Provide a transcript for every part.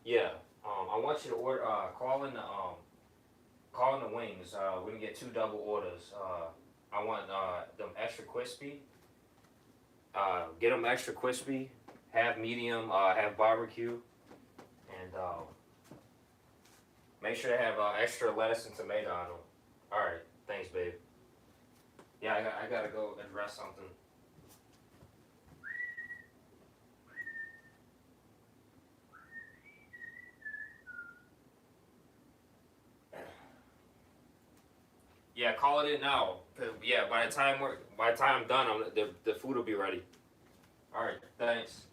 Yeah. I want you to order. Call in the wings. We can get two double orders. I want them extra crispy. Get them extra crispy. Have medium. Have barbecue, and make sure to have extra lettuce and tomato on them. All right. Thanks, babe. Yeah, I gotta go address something. Yeah, call it in now. 'Cause, yeah, by the time I'm done, the food will be ready. All right, thanks.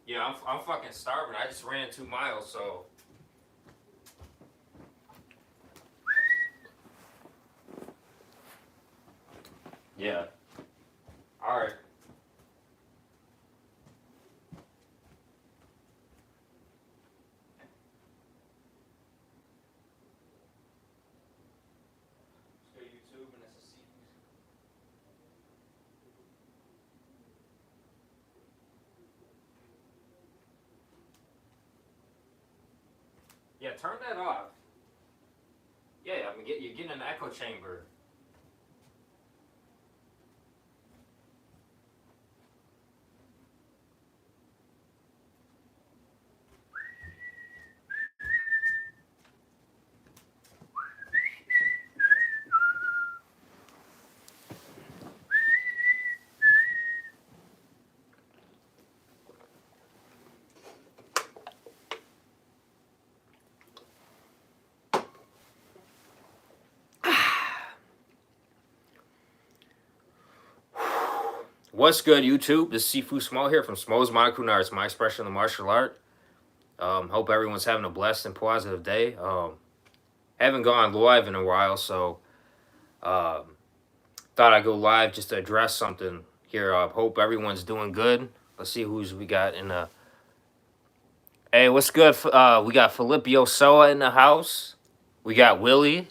Yeah, I'm fucking starving. I just ran 2 miles, so yeah. All right. Let's go YouTube and it's a seafood. Yeah, turn that off. Yeah, you're getting an echo chamber. What's good, YouTube? This is Sifu Small here from Smo's Monaco Arts, my expression of the martial art. Hope everyone's having a blessed and positive day. Haven't gone live in a while, so um, thought I'd go live just to address something here. Hope everyone's doing good. Let's see who's we got in the. Hey, what's good? We got Filipio Soa in the house. We got Willie.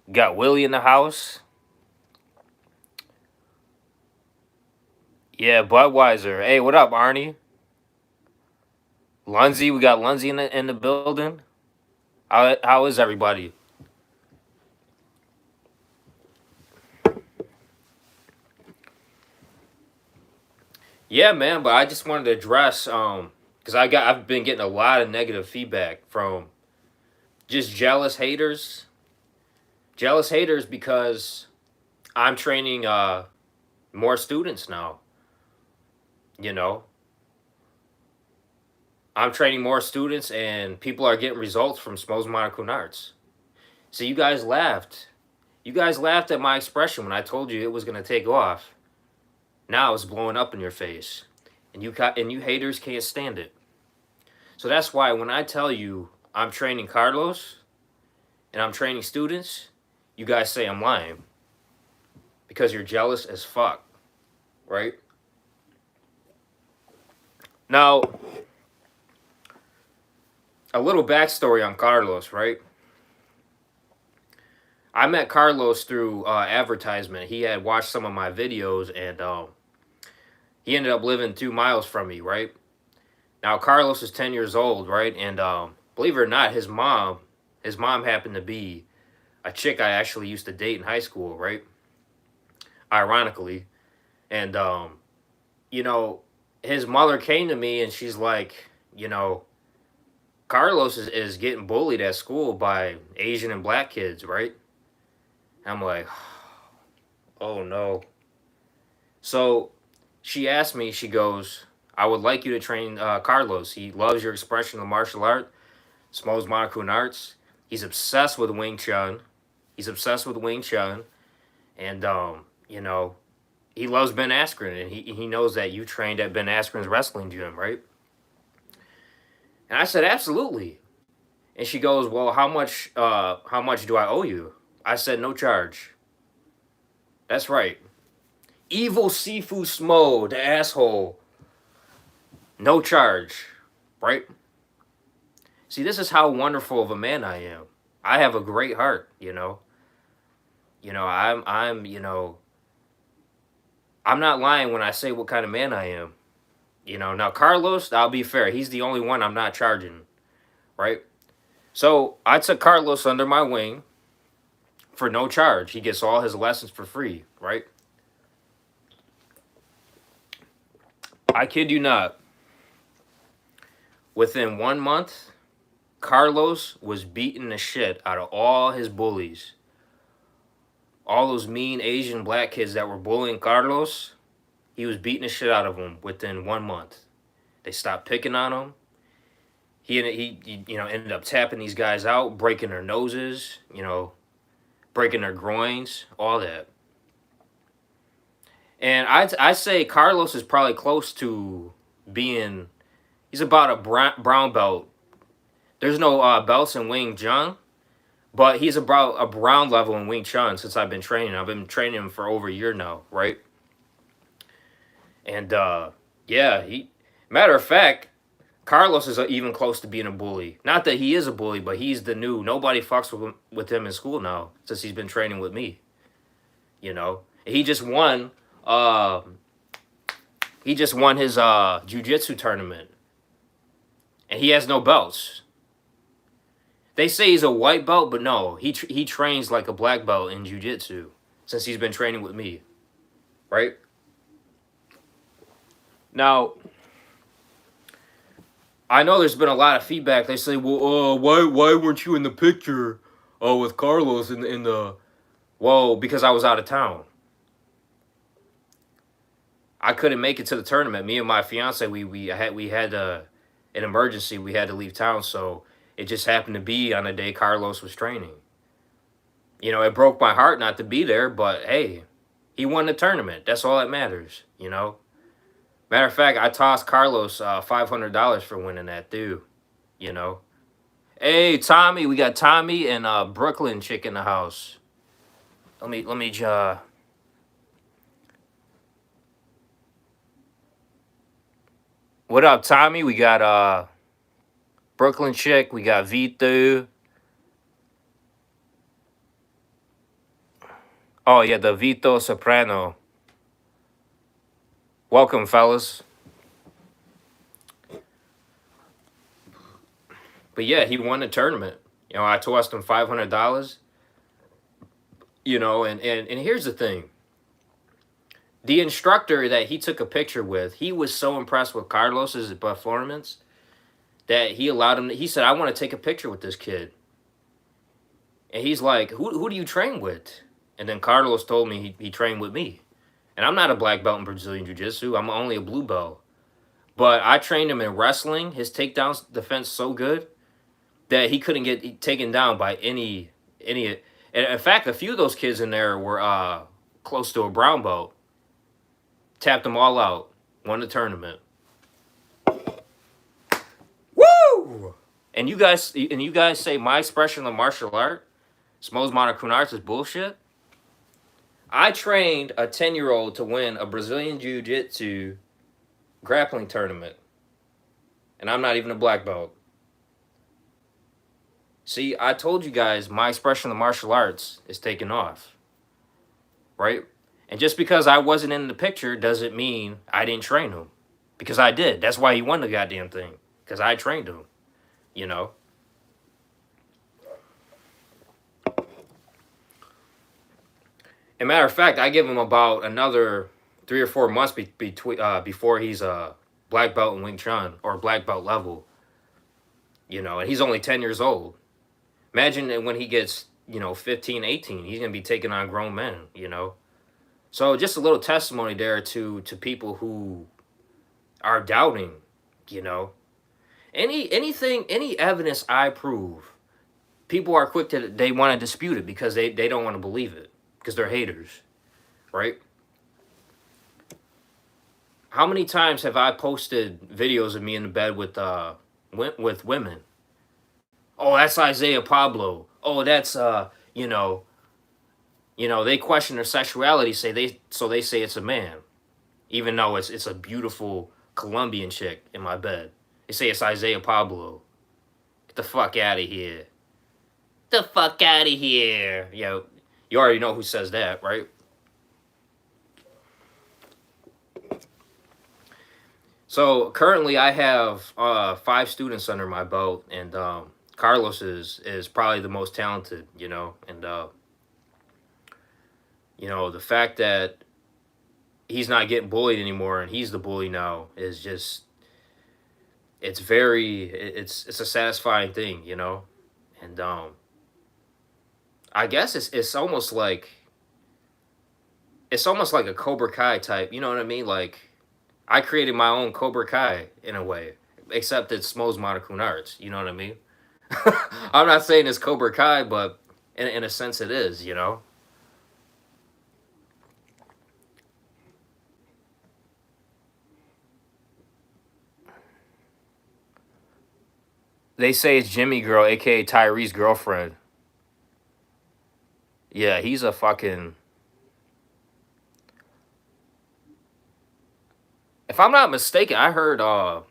Got Willie in the house. Yeah, Budweiser. Hey, what up, Arnie? Lunzi, we got Lunzi in the building. How is everybody? Yeah, man, but I just wanted to address because I've been getting a lot of negative feedback from just jealous haters because I'm training more students now. You know, I'm training more students and people are getting results from Smo's Monaco Arts. So you guys laughed. You guys laughed at my expression when I told you it was gonna take off. Now it's blowing up in your face, and you haters can't stand it. So that's why when I tell you I'm training Carlos and I'm training students, you guys say I'm lying because you're jealous as fuck, right? Now, a little backstory on Carlos, right? I met Carlos through advertisement. He had watched some of my videos, and he ended up living 2 miles from me, right? Now, Carlos is 10 years old, right? And believe it or not, his mom happened to be a chick I actually used to date in high school, right? Ironically. And, you know, his mother came to me and she's like, you know, Carlos is getting bullied at school by Asian and black kids, right? I'm like, oh no. So she asked me, she goes, I would like you to train Carlos. He loves your expression of martial art, Smo's Monaco Arts. He's obsessed with Wing Chun. He's obsessed with Wing Chun. And, you know, he loves Ben Askren. And he knows that you trained at Ben Askren's wrestling gym, right? And I said, absolutely. And she goes, well, how much do I owe you? I said, no charge. That's right. Evil Sifu Smo, the asshole. No charge, right? See, this is how wonderful of a man I am. I have a great heart, I'm not lying when I say what kind of man I am. Now Carlos, I'll be fair, he's the only one I'm not charging, right? So I took Carlos under my wing for no charge. He gets all his lessons for free, right? I kid you not. Within 1 month, Carlos was beating the shit out of all his bullies. All those mean Asian black kids that were bullying Carlos, he was beating the shit out of them within 1 month. They stopped picking on him. He ended up tapping these guys out, breaking their noses, breaking their groins, all that. And I say Carlos is probably close to being. He's about a brown belt. There's no belts in Wing Chun, but he's about a brown level in Wing Chun since I've been training. I've been training him for over a year now, right? And yeah, matter of fact, Carlos is even close to being a bully. Not that he is a bully, but he's the new. Nobody fucks with him in school now since he's been training with me. He just won. He just won his jiu-jitsu tournament, and he has no belts. They say he's a white belt, but no, he trains like a black belt in jiu-jitsu since he's been training with me, right? Now, I know there's been a lot of feedback. They say, well, why weren't you in the picture with Carlos in the... Well, because I was out of town. I couldn't make it to the tournament. Me and my fiance, we had an emergency. We had to leave town, so it just happened to be on the day Carlos was training. It broke my heart not to be there, but hey, he won the tournament. That's all that matters, Matter of fact, I tossed Carlos $500 for winning that too, Hey, Tommy, we got Tommy and Brooklyn chick in the house. Let me What up, Tommy? We got Brooklyn chick, we got Vito. Oh yeah, the Vito Soprano. Welcome, fellas. But yeah, he won the tournament. I tossed him $500. And here's the thing. The instructor that he took a picture with, he was so impressed with Carlos's performance that he allowed him. He said, "I want to take a picture with this kid." And he's like, "Who do you train with?" And then Carlos told me he trained with me. And I'm not a black belt in Brazilian Jiu-Jitsu. I'm only a blue belt. But I trained him in wrestling. His takedown defense so good that he couldn't get taken down by any. And in fact, a few of those kids in there were close to a brown belt. Tapped them all out. Won the tournament. Woo! And you guys say my expression of martial art, Smo's Monokun Arts, is bullshit. I trained a 10-year-old to win a Brazilian Jiu-Jitsu grappling tournament. And I'm not even a black belt. See, I told you guys my expression of martial arts is taking off. Right? And just because I wasn't in the picture doesn't mean I didn't train him. Because I did. That's why he won the goddamn thing. Because I trained him. As a matter of fact, I give him about another 3 or 4 months before he's a black belt in Wing Chun or black belt level. And he's only 10 years old. Imagine when he gets, 15, 18, he's going to be taking on grown men, So just a little testimony there to people who are doubting, Any evidence I prove, people are quick they want to dispute it because they don't want to believe it. Because they're haters, right? How many times have I posted videos of me in the bed with women? Oh, that's Isaiah Pablo. Oh, that's they question their sexuality, they say it's a man, even though it's a beautiful Colombian chick in my bed. They say it's Isaiah Pablo. Get the fuck out of here. The fuck out of here. You already know who says that, right? So currently, I have 5 students under my belt, and Carlos is probably the most talented. And the fact that he's not getting bullied anymore, and he's the bully now, is just it's a satisfying thing. And I guess it's almost like a Cobra Kai type. You know what I mean? Like I created my own Cobra Kai in a way, except it's Smo's Monokun Arts. You know what I mean? I'm not saying it's Cobra Kai, but in a sense it is. They say it's Jimmy Girl, aka Tyree's girlfriend. Yeah, he's a fucking. If I'm not mistaken, I heard a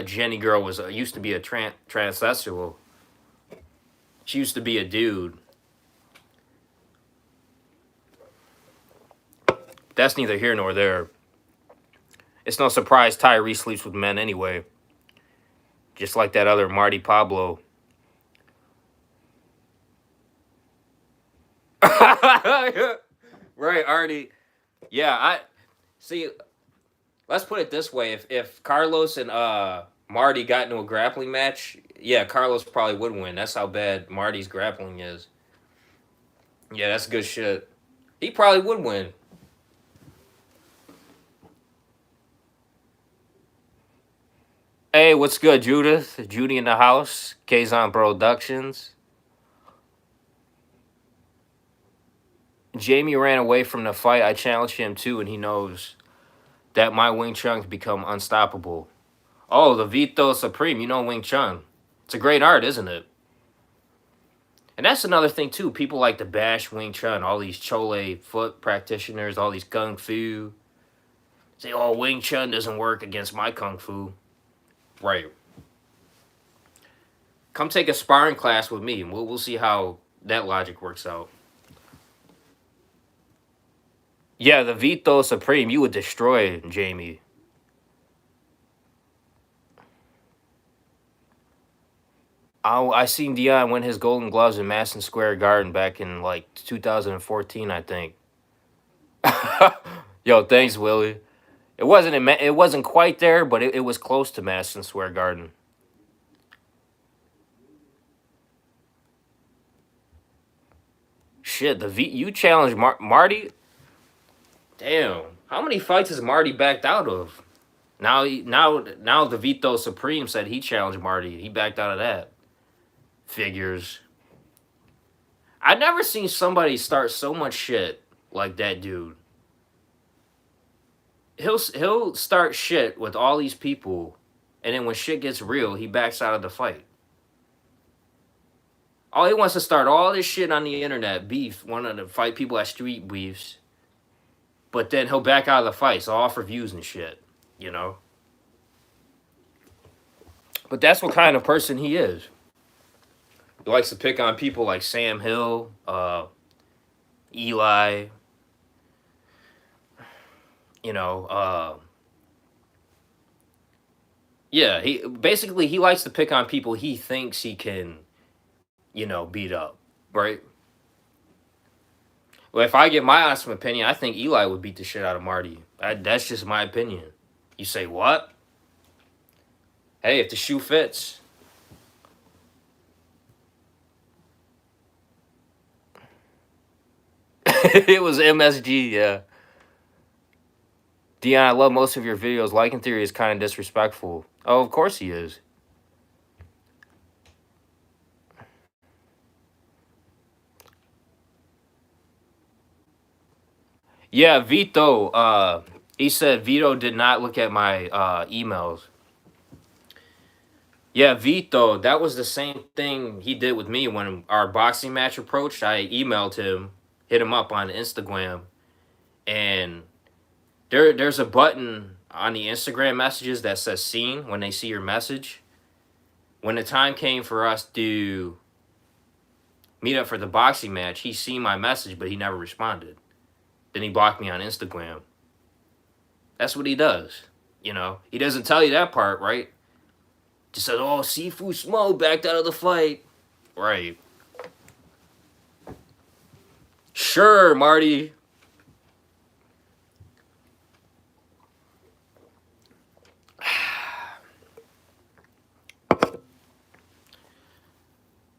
Jenny Girl was used to be a transsexual. She used to be a dude. That's neither here nor there. It's no surprise Tyree sleeps with men anyway, just like that other Marty Pablo. Right, Artie. Yeah, I see. Let's put it this way: if Carlos and Marty got into a grappling match, yeah, Carlos probably would win. That's how bad Marty's grappling is. Yeah, that's good shit. He probably would win. Hey, what's good, Judith? Judy in the house. Kazon Productions. Jamie ran away from the fight. I challenged him too, and he knows that my Wing Chun's become unstoppable. Oh, the Vito Supreme. You know Wing Chun. It's a great art, isn't it? And that's another thing too. People like to bash Wing Chun. All these Chole foot practitioners, all these Kung Fu. Say, oh, Wing Chun doesn't work against my Kung Fu. Right. Come take a sparring class with me, and we'll see how that logic works out. Yeah, the Vito Supreme, you would destroy Jamie. I seen Dion win his Golden Gloves in Madison Square Garden back in like 2014, I think. Yo, thanks, Willie. It wasn't quite there, but it was close to Madison Square Garden. Shit, you challenged Marty. Damn, how many fights has Marty backed out of? Now the Vito Supreme said he challenged Marty. He backed out of that. Figures. I never seen somebody start so much shit like that dude. He'll start shit with all these people, and then when shit gets real, he backs out of the fight. All he wants to start all this shit on the internet, beef, wanting to fight people at street beefs, but then he'll back out of the fights, all for views and shit, you know. But that's what kind of person he is. He likes to pick on people like Sam Hill, Eli, you know. Yeah, he likes to pick on people he thinks he can, beat up, right? Well, if I give my honest opinion, I think Eli would beat the shit out of Marty. That's just my opinion. You say what? Hey, if the shoe fits. It was MSG, yeah. Dion, I love most of your videos. Liking theory is kind of disrespectful. Oh, of course he is. Yeah, Vito. He said Vito did not look at my emails. Yeah, Vito. That was the same thing he did with me when our boxing match approached. I emailed him, hit him up on Instagram, and there's a button on the Instagram messages that says "seen" when they see your message. When the time came for us to meet up for the boxing match. He seen my message, but he never responded. Then he blocked me on Instagram. That's what he does. You know, he doesn't tell you that part, right? Just says, "Oh, Sifu Smoke backed out of the fight." Right. Sure, Marty.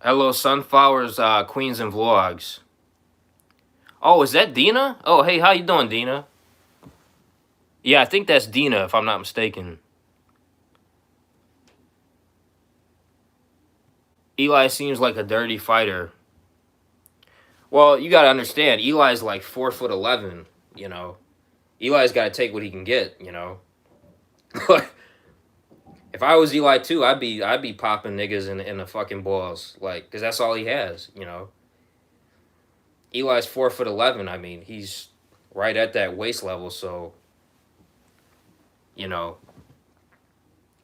Hello, Sunflowers, Queens and Vlogs. Oh, is that Dina? Oh, hey, how you doing, Dina? Yeah, I think that's Dina, if I'm not mistaken. Eli seems like a dirty fighter. Well, you gotta understand, Eli's like 4'11", you know. Eli's gotta take what he can get, you know. If I was Eli too, I'd be popping niggas in the fucking balls, like, cause that's all he has, you know. Eli's 4'11". I mean, he's right at that waist level, so you know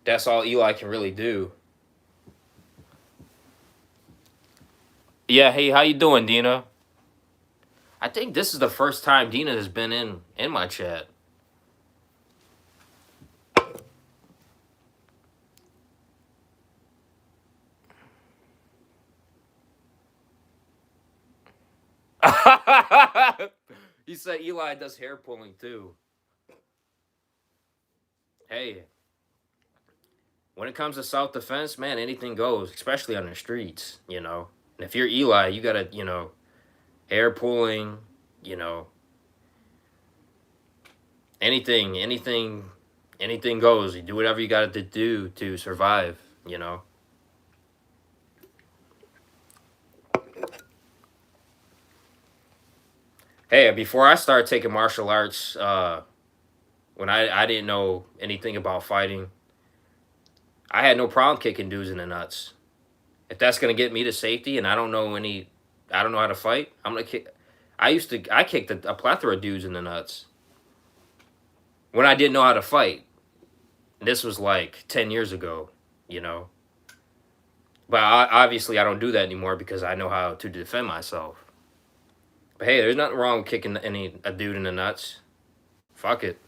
that's all Eli can really do. Yeah, hey, how you doing, Dina? I think this is the first time Dina has been in my chat. He said Eli does hair pulling too. Hey, when it comes to self defense, man, anything goes, especially on the streets, you know. And if you're Eli, you gotta, you know, hair pulling, you know, anything goes. You do whatever you got to do to survive, you know. Hey, before I started taking martial arts, when I didn't know anything about fighting, I had no problem kicking dudes in the nuts. If that's gonna get me to safety, and I don't know how to fight, I'm gonna kick. I kicked a plethora of dudes in the nuts when I didn't know how to fight. This was like 10 years ago, you know. But obviously, I don't do that anymore because I know how to defend myself. But hey, there's nothing wrong with kicking a dude in the nuts. Fuck it.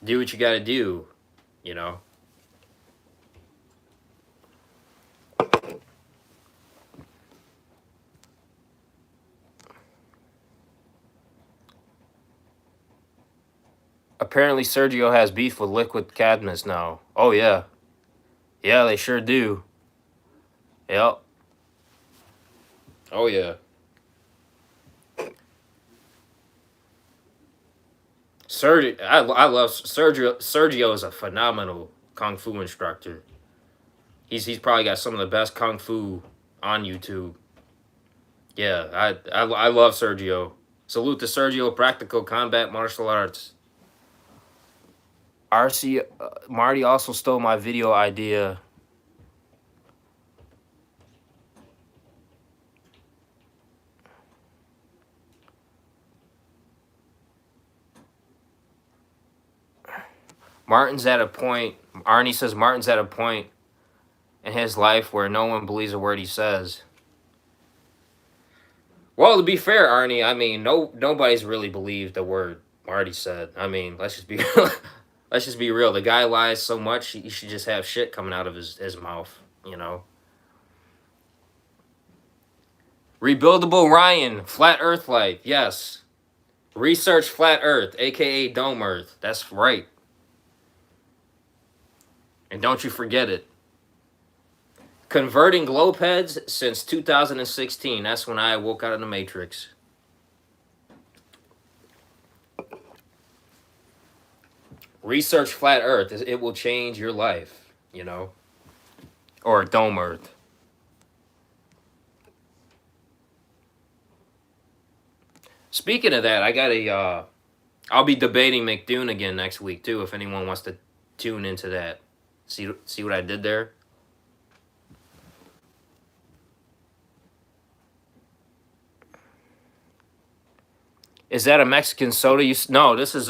Do what you gotta do, you know. Apparently, Sergio has beef with Liquid Cadmus now. Oh yeah, yeah, they sure do. Yep. Oh yeah. I love Sergio. Sergio is a phenomenal kung fu instructor. He's probably got some of the best kung fu on YouTube. Yeah, I love Sergio. Salute to Sergio Practical Combat Martial Arts. RC Marty also stole my video idea. Martin's at a point. Arnie says Martin's at a point in his life where no one believes a word he says. Well, to be fair, Arnie, I mean, nobody's really believed a word Marty said. I mean, let's just be let's just be real. The guy lies so much, he should just have shit coming out of his mouth, you know. Rebuildable Ryan, Flat Earth Life, yes. Research Flat Earth, aka Dome Earth. That's right. And don't you forget it. Converting globe heads since 2016. That's when I woke out of the Matrix. Research Flat Earth. It will change your life, you know. Or Dome Earth. Speaking of that, I got I'll be debating McDoon again next week too. If anyone wants to tune into that, see what I did there. Is that a Mexican soda? No, this is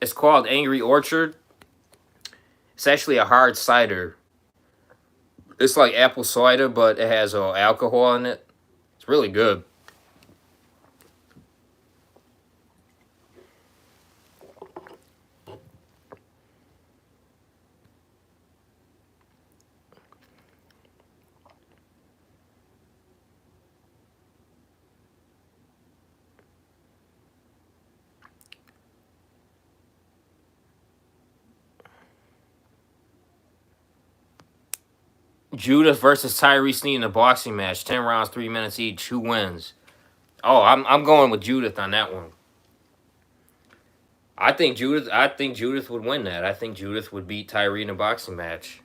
it's called Angry Orchard. It's actually a hard cider. It's like apple cider, but it has alcohol in it. It's really good. Judith versus Tyree Sneed in a boxing match, 10 rounds, 3 minutes each. Who wins? Oh, I'm going with Judith on that one. I think Judith would win that. I think Judith would beat Tyree in a boxing match.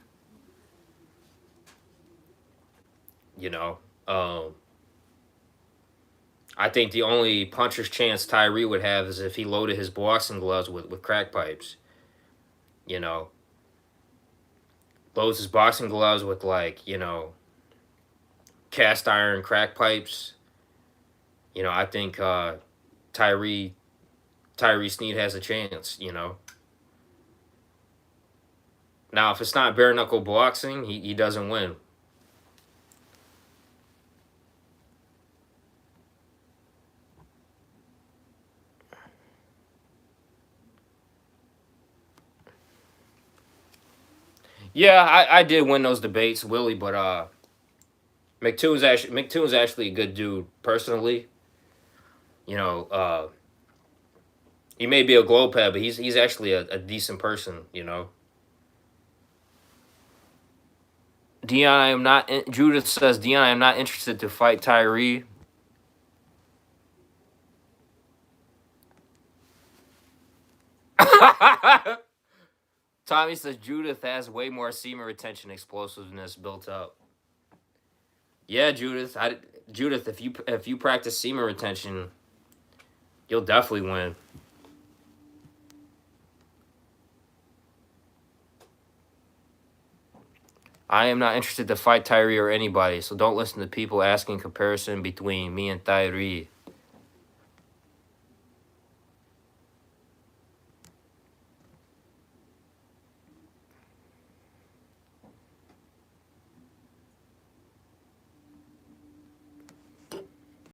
You know, um, I think the only puncher's chance Tyree would have is if he loaded his boxing gloves with crack pipes. You know, loads his boxing gloves with like cast iron crack pipes. I think Tyree Tyree Sneed has a chance. Now if it's not bare knuckle boxing, he doesn't win. Yeah, I did win those debates, Willie, but McToon's actually a good dude personally. You know, he may be a glow pad, but he's actually a decent person. Dion, I am not. Judith says, Dion, I am not interested to fight Tyree. Tommy says Judith has way more semen retention explosiveness built up. Yeah, Judith, if you practice semen retention, you'll definitely win. I am not interested to fight Tyree or anybody, so don't listen to people asking comparison between me and Tyree.